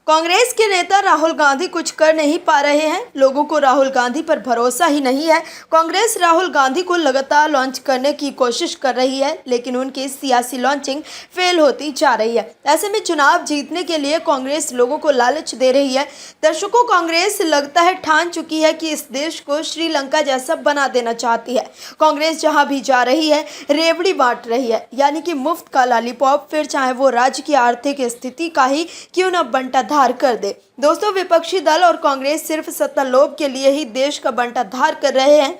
कांग्रेस के नेता राहुल गांधी कुछ कर नहीं पा रहे हैं। लोगों को राहुल गांधी पर भरोसा ही नहीं है। कांग्रेस राहुल गांधी को लगातार लॉन्च करने की कोशिश कर रही है, लेकिन उनकी सियासी लॉन्चिंग फेल होती जा रही है। ऐसे में चुनाव जीतने के लिए कांग्रेस लोगों को लालच दे रही है। दर्शकों, कांग्रेस लगता है ठान चुकी है कि इस देश को श्रीलंका जैसा बना देना चाहती है। कांग्रेस जहां भी जा रही है, रेवड़ी बांट रही है, यानी कि मुफ्त का लॉलीपॉप, फिर चाहे वो राज्य की आर्थिक स्थिति का ही क्यों न बंटाधार कर दे। दोस्तों, विपक्षी दल और कांग्रेस सिर्फ सत्ता लोभ के लिए ही देश का बंटाधार कर रहे हैं।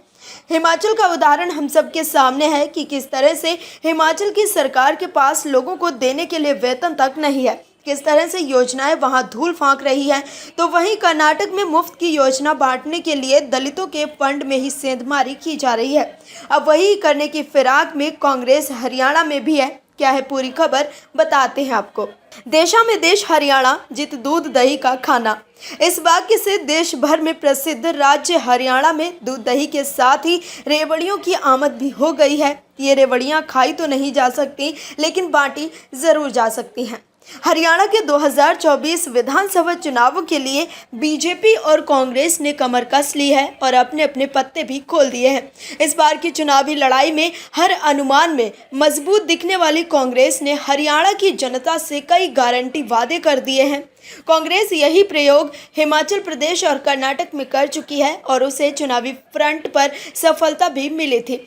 हिमाचल का उदाहरण हम सबके सामने है कि किस तरह से हिमाचल की सरकार के पास लोगों को देने के लिए वेतन तक नहीं है, किस तरह से योजनाएं वहां धूल फांक रही है। तो वहीं कर्नाटक में मुफ्त की योजना बांटने के लिए दलितों के फंड में ही सेंधमारी की जा रही है। अब वही करने की फिराक में कांग्रेस हरियाणा में भी है। क्या है पूरी खबर, बताते हैं आपको। देशा में देश हरियाणा, जित दूध दही का खाना। इस वाक्य से देश भर में प्रसिद्ध राज्य हरियाणा में दूध दही के साथ ही रेवड़ियों की आमद भी हो गई है। ये रेवड़ियां खाई तो नहीं जा सकती, लेकिन बांटी जरूर जा सकती हैं। हरियाणा के 2024 विधानसभा चुनावों के लिए बीजेपी और कांग्रेस ने कमर कस ली है और अपने अपने पत्ते भी खोल दिए हैं। इस बार की चुनावी लड़ाई में हर अनुमान में मजबूत दिखने वाली कांग्रेस ने हरियाणा की जनता से कई गारंटी वादे कर दिए हैं। कांग्रेस यही प्रयोग हिमाचल प्रदेश और कर्नाटक में कर चुकी है और उसे चुनावी फ्रंट पर सफलता भी मिली थी।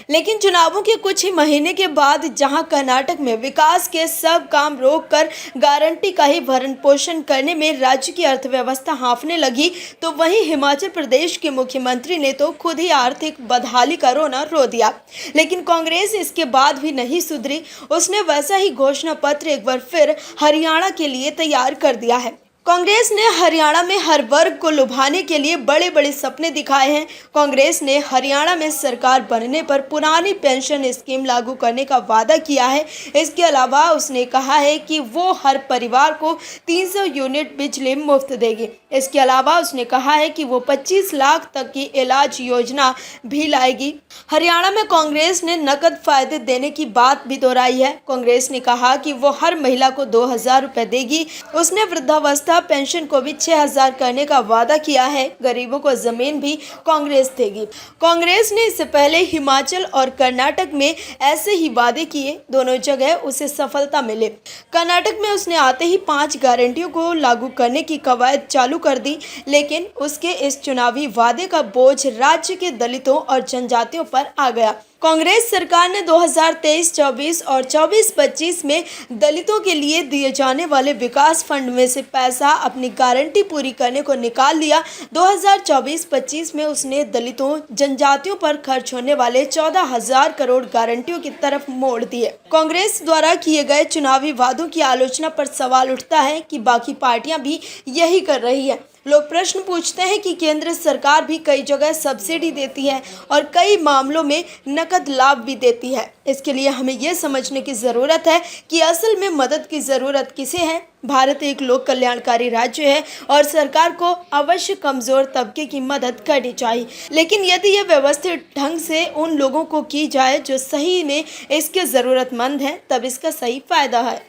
लेकिन चुनावों के कुछ ही महीने के बाद जहां कर्नाटक में विकास के सब काम रोककर गारंटी का ही भरण पोषण करने में राज्य की अर्थव्यवस्था हाँफने लगी, तो वहीं हिमाचल प्रदेश के मुख्यमंत्री ने तो खुद ही आर्थिक बदहाली का रोना रो दिया। लेकिन कांग्रेस इसके बाद भी नहीं सुधरी। उसने वैसा ही घोषणा पत्र एक बार फिर हरियाणा के लिए तैयार कर दिया है। कांग्रेस ने हरियाणा में हर वर्ग को लुभाने के लिए बड़े बड़े सपने दिखाए हैं। कांग्रेस ने हरियाणा में सरकार बनने पर पुरानी पेंशन स्कीम लागू करने का वादा किया है। इसके अलावा उसने कहा है कि वो हर परिवार को 300 यूनिट बिजली मुफ्त देगी। इसके अलावा उसने कहा है कि वो 25 लाख तक की इलाज योजना भी लाएगी। हरियाणा में कांग्रेस ने नकद फायदे देने की बात भी दोहराई है। कांग्रेस ने कहा कि वो हर महिला को 2000 रुपये देगी। उसने वृद्धावस्था पेंशन को भी 6000 करने का वादा किया है। गरीबों को जमीन भी कांग्रेस देगी। कांग्रेस ने इससे पहले हिमाचल और कर्नाटक में ऐसे ही वादे किए। दोनों जगह उसे सफलता मिले। कर्नाटक में उसने आते ही 5 गारंटियों को लागू करने की कवायद चालू कर दी, लेकिन उसके इस चुनावी वादे का बोझ राज्य के दलितों और जनजातियों पर आ गया। कांग्रेस सरकार ने 2023-24 और 24-25 में दलितों के लिए दिए जाने वाले विकास फंड में से पैसा अपनी गारंटी पूरी करने को निकाल लिया। 2024-25 में उसने दलितों, जनजातियों पर खर्च होने वाले 14,000 करोड़ गारंटियों की तरफ मोड़ दिए। कांग्रेस द्वारा किए गए चुनावी वादों की आलोचना पर सवाल उठता है कि बाकी पार्टियां भी यही कर रही है। लोग प्रश्न पूछते हैं कि केंद्र सरकार भी कई जगह सब्सिडी देती है और कई मामलों में नकद लाभ भी देती है। इसके लिए हमें यह समझने की ज़रूरत है कि असल में मदद की ज़रूरत किसे है। भारत एक लोक कल्याणकारी राज्य है और सरकार को अवश्य कमज़ोर तबके की मदद करनी चाहिए, लेकिन यदि यह व्यवस्थित ढंग से उन लोगों को की जाए जो सही में इसके ज़रूरतमंद हैं, तब इसका सही फ़ायदा है।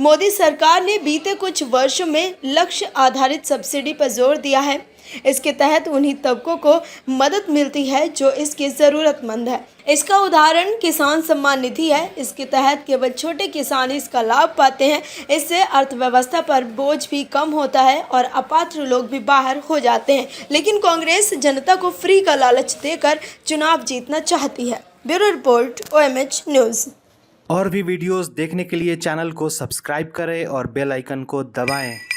मोदी सरकार ने बीते कुछ वर्षों में लक्ष्य आधारित सब्सिडी पर जोर दिया है। इसके तहत उन्हीं तबकों को मदद मिलती है जो इसकी ज़रूरतमंद है। इसका उदाहरण किसान सम्मान निधि है। इसके तहत केवल छोटे किसान इसका लाभ पाते हैं। इससे अर्थव्यवस्था पर बोझ भी कम होता है और अपात्र लोग भी बाहर हो जाते हैं। लेकिन कांग्रेस जनता को फ्री का लालच देकर चुनाव जीतना चाहती है। Bureau report, OMH news. और भी वीडियोस देखने के लिए चैनल को सब्सक्राइब करें और बेल आइकन को दबाएं।